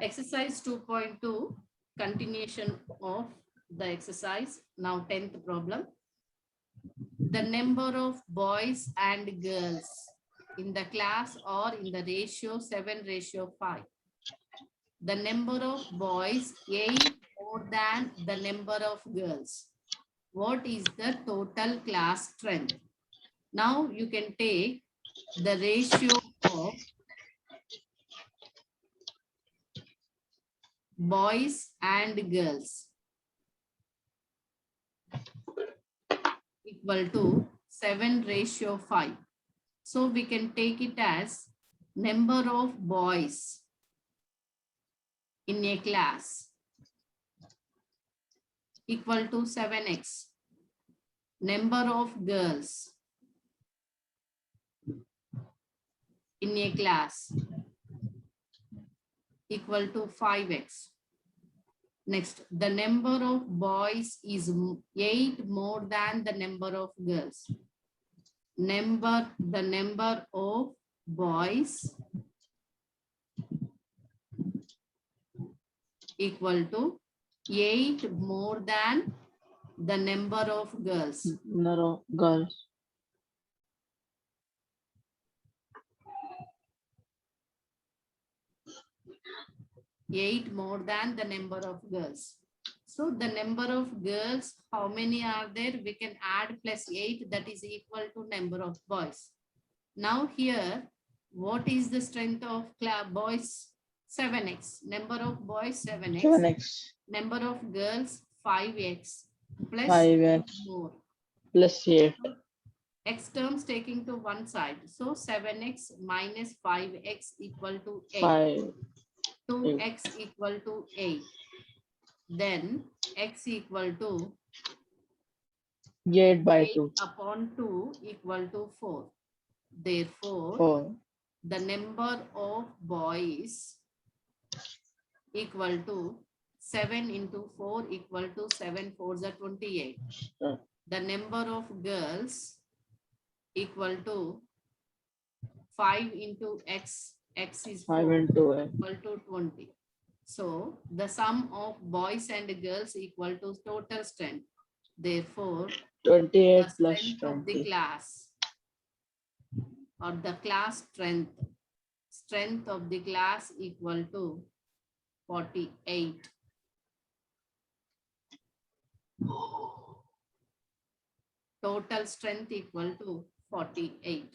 Exercise 2.2, continuation of the exercise. Now 10th problem. The number of boys and girls in the class or in the ratio 7:5. The number of boys 8 more than the number of girls. What is the total class strength? Now you can take the ratio of boys and girls equal to 7:5. So we can take it as number of boys in a class equal to 7x. Number of girls in a class equal to 5x. Next, the number of boys is 8 more than the number of girls. The number of boys equal to 8 more than the number of girls. No, girls. Eight more than the number of girls. So the number of girls, how many are there? We can add plus 8, that is equal to number of boys. Now here, what is the strength of boys? 7x. Number of boys 7x. 7x. Number of girls 5x plus 5x more. plus 8. X terms taking to one side. So 7x minus 5x equal to 8. 5. 2x equal to 8. Then x equal to 8 by 8 2. upon 2 equal to 4. Therefore, 4. the number of boys equal to 7 into 4 equal to 7 4s are 28. The number of girls equal to 5 into x. X is 4 5 into x. equal to 20. So the sum of boys and girls equal to total strength. Therefore, 28 the plus strength 20. of the class or the class strength of the class equal to 48. Total strength equal to 48.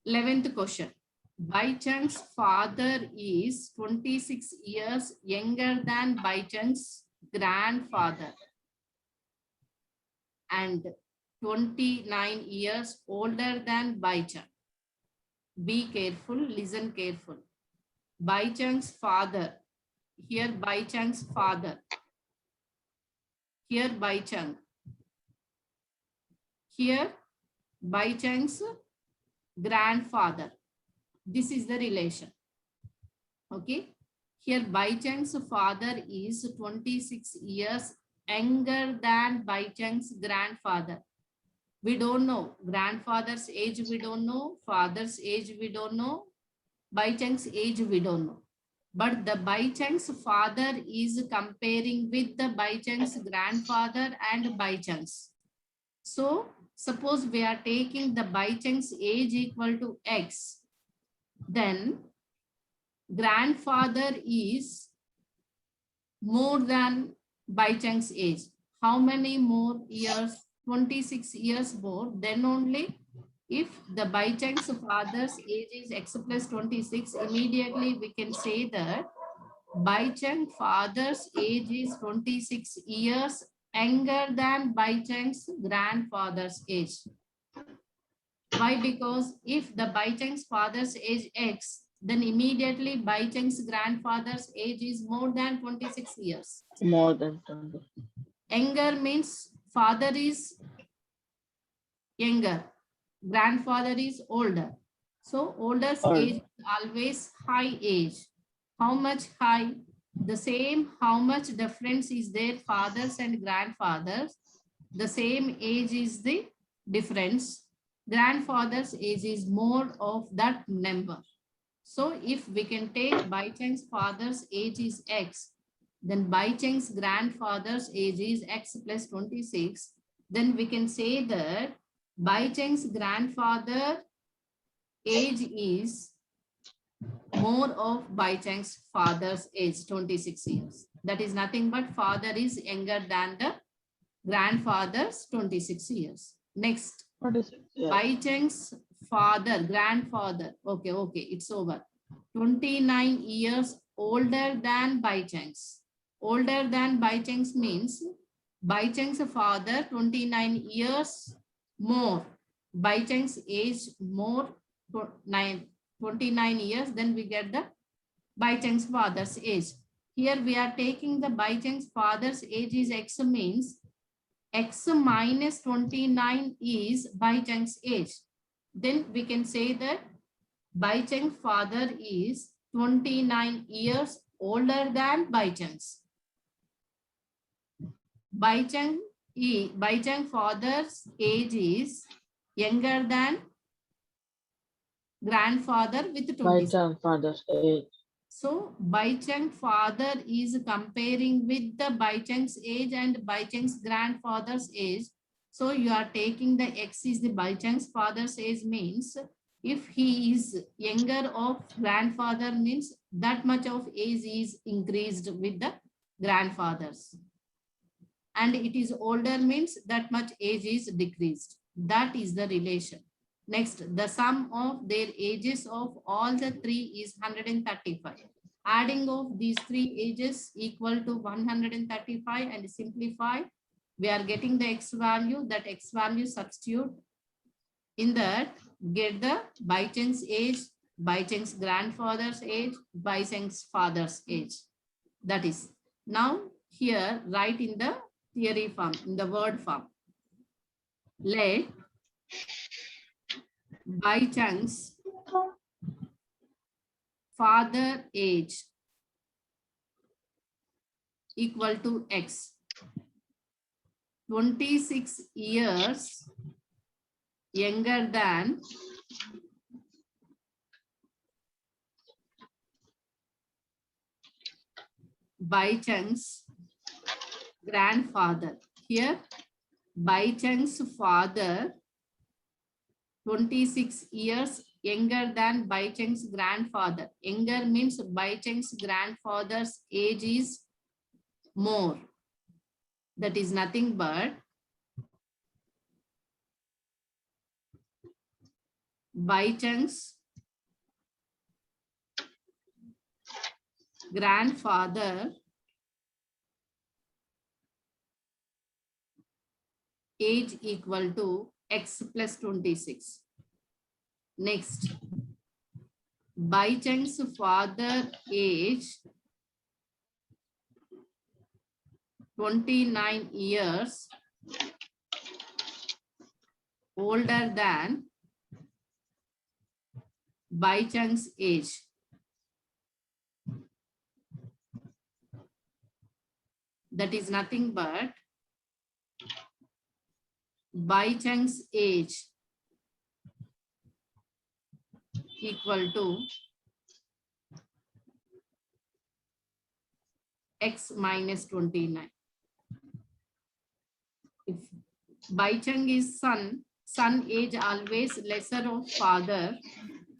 Eleventh question. Baichung's father is 26 years younger than Baichung's grandfather and 29 years older than Baichung. Be careful, listen careful. Baichung's father, here Baichung's father, here Baichung, here Baichung's grandfather. This is the relation. Okay. Here Baichung's father is 26 years younger than Baichung's grandfather. We don't know. Grandfather's age we don't know. Father's age we don't know. Baichung's age we don't know. But the Baichung's father is comparing with the Baichung's grandfather and Baichung's. So suppose we are taking the Baichung's age equal to X. Then grandfather is more than Baichung's age. How many more years? 26 years more. Then only if the Baichung's father's age is X plus 26, immediately we can say that Baichung father's age is 26 years younger than Baichung's grandfather's age. Why? Because if the Baichung's father's age X, then immediately Baichung's grandfather's age is more than 26 years. More than 20. Younger means father is younger, grandfather is older. So older's age is always high age. How much high? The same how much difference is there, fathers and grandfathers. The same age is the difference. grandfather's age is more of that number. So if we can take Baicheng's father's age is X, then Baicheng's grandfather's age is X plus 26, then we can say that Baicheng's grandfather age is more of Baicheng's father's age, 26 years. That is nothing but father is younger than the grandfather's 26 years. Next, 26 years. Baicheng's father, grandfather. Okay, it's over. 29 years older than Baicheng's. Older than Baicheng's means Baicheng's father 29 years more. Baicheng's age more 29 years, then we get the Baicheng's father's age. Here we are taking the Baicheng's father's age is X means X minus 29 is Baicheng's age. Then we can say that Baicheng's father is 29 years older than Baicheng's. Baicheng father's age is younger than grandfather with 26. Baicheng father's age. So Baicheng father is comparing with the Baicheng's age and Baicheng's grandfather's age. So you are taking the X is the Baicheng's father's age means if he is younger of grandfather means that much of age is increased with the grandfathers. And it is older means that much age is decreased. That is the relation. Next, the sum of their ages of all the three is 135. Adding of these three ages equal to 135 and simplify. We are getting the X value. That X value substitute in that, get the Baicheng's age, Baicheng's grandfather's age, Baicheng's father's age. That is. Now here write in the theory form, in the word form. Let Baicheng's father age equal to X. 26 years younger than Baicheng's grandfather. Here, Baicheng's father 26 years younger than Baicheng's grandfather. Younger means Baicheng's grandfather's age is more. That is nothing but Baicheng's grandfather age equal to X plus 26. Next, Baicheng's father age 29 years older than Baicheng's age. That is nothing but Baicheng's age equal to X minus 29. If Baicheng is son age always lesser of father,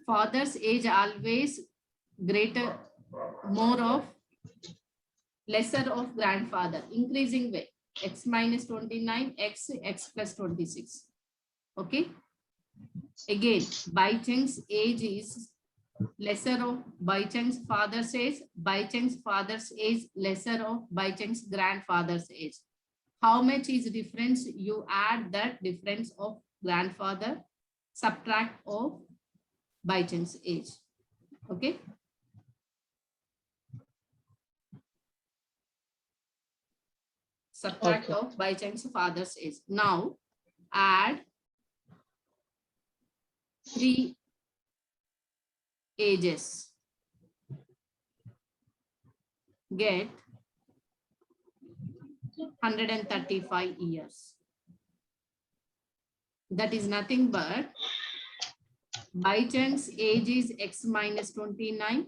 father's age always greater, more of, lesser of grandfather, increasing way. X minus 29, X plus 26. Okay. Again, Baicheng's age is lesser of Baicheng's father's age. Baicheng's father's age lesser of Baicheng's grandfather's age. How much is difference? You add that difference of grandfather, subtract of Baicheng's age. Okay. Subtract of Baicheng's father's age. Now add 3 ages. Get 135 years. That is nothing but Baichung's age is x minus 29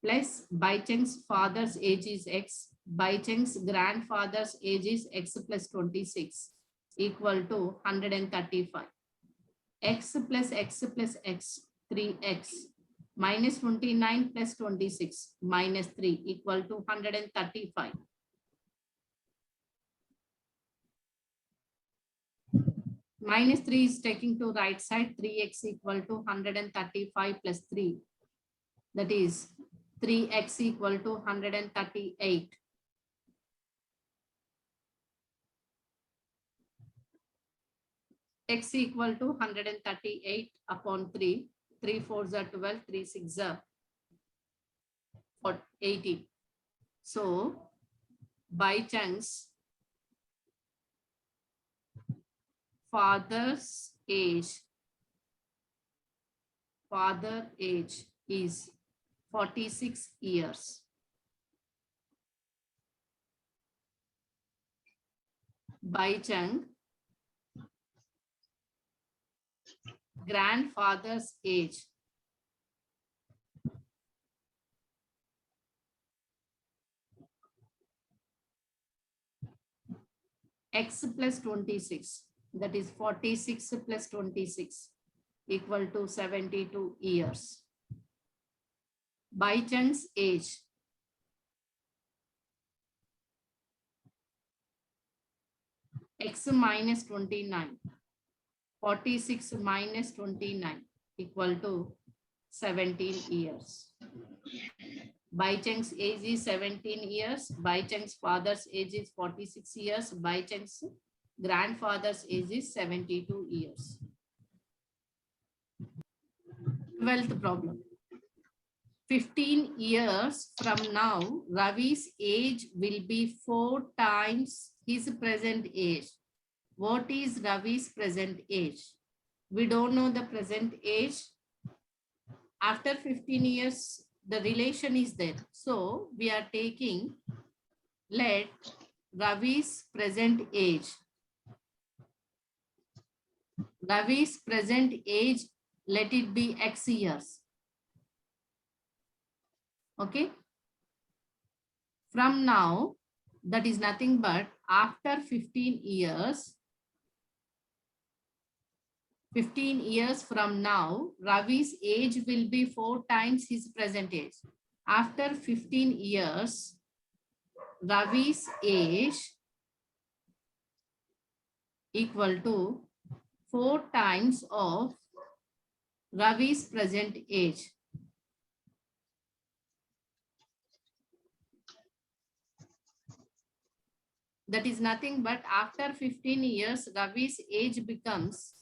plus Baichung's father's age is x, Baichung's grandfather's age is x plus 26 equal to 135. X plus x plus x, 3x minus 29 plus 26 minus 3 equal to 135. Minus 3 is taking to right side, 3x equal to 135 plus 3. That is 3x equal to 138. X equal to 138 upon 3. 3 4s are 12, 3 6s are 80. So, Baichung's father age is 46 years. Baichung grandfather's age x plus 26, that is 46 plus 26 equal to 72 years. Baichung's age x minus 29, 46 minus 29 equal to 17 years. Baichung's age is 17 years. Baichung's father's age is 46 years. Baichung's grandfather's age is 72 years. 12th problem. 15 years from now, Ravi's age will be 4 times his present age. What is Ravi's present age? We don't know the present age. After 15 years, the relation is there. So we are taking, let Ravi's present age. Ravi's present age, let it be x years. Okay. From now, that is nothing but after 15 years, 15 years from now, Ravi's age will be 4 times his present age. After 15 years, Ravi's age equal to 4 times of Ravi's present age. That is nothing but after 15 years, Ravi's age becomes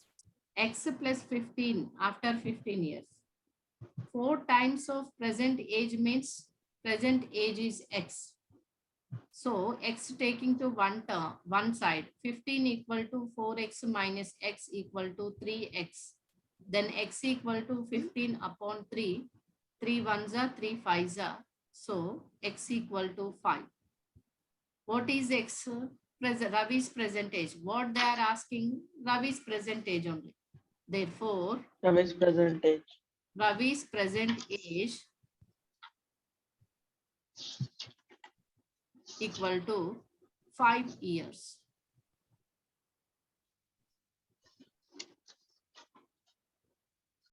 x plus 15 after 15 years. 4 times of present age means present age is x. So x taking to one side, 15 equal to 4x minus x equal to 3x. Then x equal to 15 upon 3. 3 1s are 3 5s are. So x equal to 5. What is x? Ravi's present age. What they are asking? Ravi's present age only. Therefore, Ravi's present age. Ravi's present age equal to 5 years.